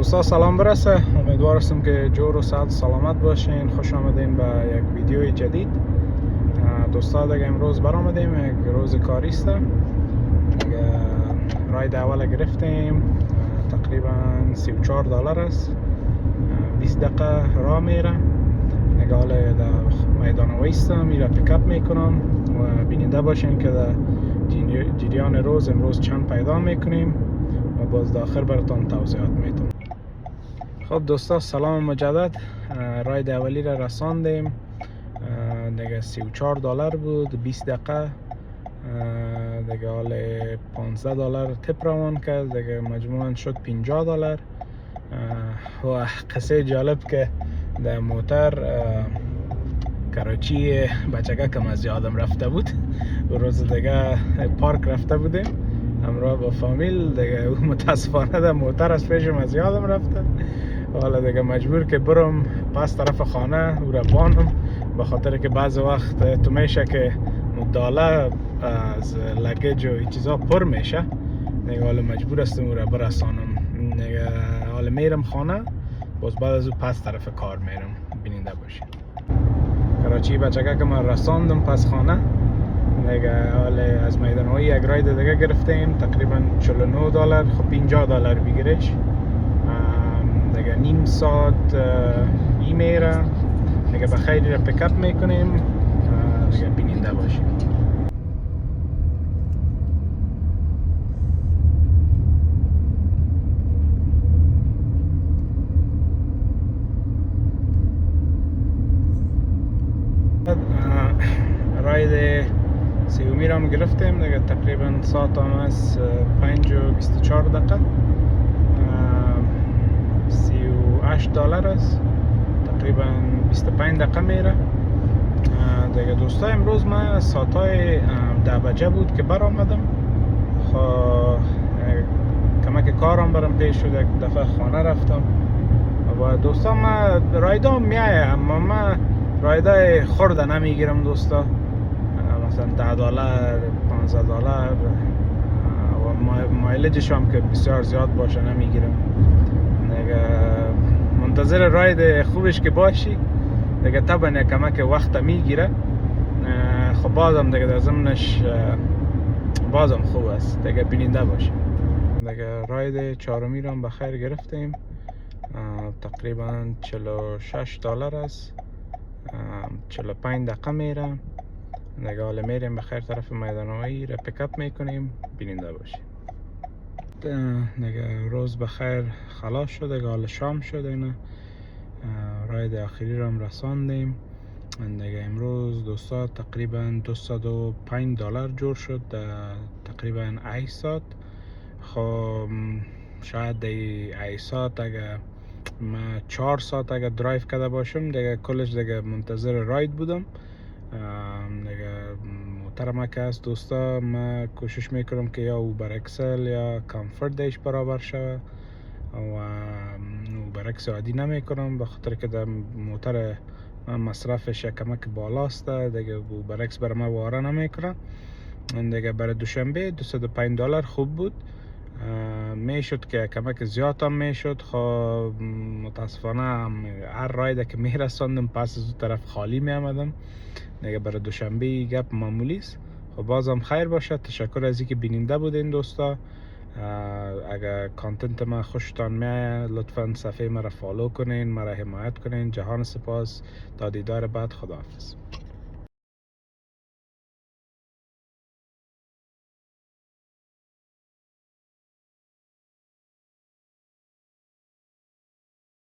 دوستا سلام برسه. امیدوار هستم که جور و صحت سلامت باشین. خوش آمدین به یک ویدیوی جدید. دوستا دیگه امروز برآمدیم، یک روز کاری است. راید اول گرفتیم، تقریبا $34 است. 20 دقیقه راه میره. دیگه حالا در میدان ویستم میره پیکاپ میکنم و بیننده باشین که در جریان روز امروز چند پیدا میکنیم و باز داخل براتون توضیحات میتونم. خب دوستا سلام مجدد. راید اولی را رساندیم، دیگه $34 بود. 20 دقیقه دیگه حال $15 تپ روان کرد، دیگه مجموعاً شد $50. و قصه جالب که در موتر کراچی بچگه کم از یادم رفته بود. و روز دیگه پارک رفته بودیم همراه با فامیل، دیگه او متاسفانه در موتر از پیشم از یادم رفته. حالا دیگه مجبور که برم پس طرف خانه او را بانم، به خاطر که بعض وقت تو میشه که مداله از لگیج و چیزا پر میشه. دیگه حالا مجبور هستم او را برسانم. دیگه حالا میرم خانه، باز بعد از او پس طرف کار میرم. بیننده باشین. کراچی بچگه که من رساندم پس خانه. دیگه حالا از میدانوی یک راید دیگه گرفتیم، تقریبا $49. خب $50 بگیرش. دیگه نیم ساعت ای میره. دیگه بخیر پیکاپ میکنیم. دیگه بیننده باشیم. راید سیومی را گرفتیم، دیگه تقریبا ساعت هم از 5:24 دقیقه. $38 است، تقریبا 25 دقیقه میره. دیگه دوستا امروز من ساعتای 10 بجه بود که برآمدم. خب کمک کارم برام پیش شد، یک دفعه خانه رفتم. و دوستا من رایدا میایه، اما من رایدای خورده نمیگیرم دوستا، مثلا $10 $15 و مایلجش هم که بسیار زیاد باشه نمیگیرم. دیگه منتظر راید خوبش که باشی، دیگه طبعا کمک وقت میگیره. خب بازم دیگه در ضمنش بازم خوب است. دیگه بیننده باشی. دیگه راید چهارمی رو هم بخیر گرفتیم، تقریبا $46 است. 45 دقیقه میره. دیگه حالا میریم بخیر طرف میدانوی را پیکاپ میکنیم. بیننده باشیم. دیگه روز بخیر خلاص شد. دیگه حالا شام شد. اینا راید آخری را هم رساندیم. دیگه امروز دوستا تقریبا $205 جور شد تقریبا 8 ساعت. خب شاید دی 8 ساعت اگه من 4 ساعت اگه درایو کرده باشم، دیگه کلش دیگه منتظر راید بودم. دیگه محترمه که است دوستا، من کوشش میکنم که یا اوبر اکسل یا کامفورت دیش برابر شوه و اوبر اکس عادی نمیکنم، به خاطر که در موتر من مصرفش کمک بالاست. دیگه اوبر اکس برای من واره نمیکنه. دیگه برای دوشنبه $205 خوب بود. میشد که کمک زیاد هم میشد. خب متاسفانه هر راید که میرساندم پس از اون طرف خالی میامدم. دیگه برای دوشنبه گپ معمولی است. خب بازم خیر باشه. تشکر از اینکه بیننده بودین دوستا. اگر کانتنت ما خوشتان میاد لطفا صفحه مرا فالو کنین، مرا حمایت کنین. جهان سپاس تا دیدار بعد. خداحافظ.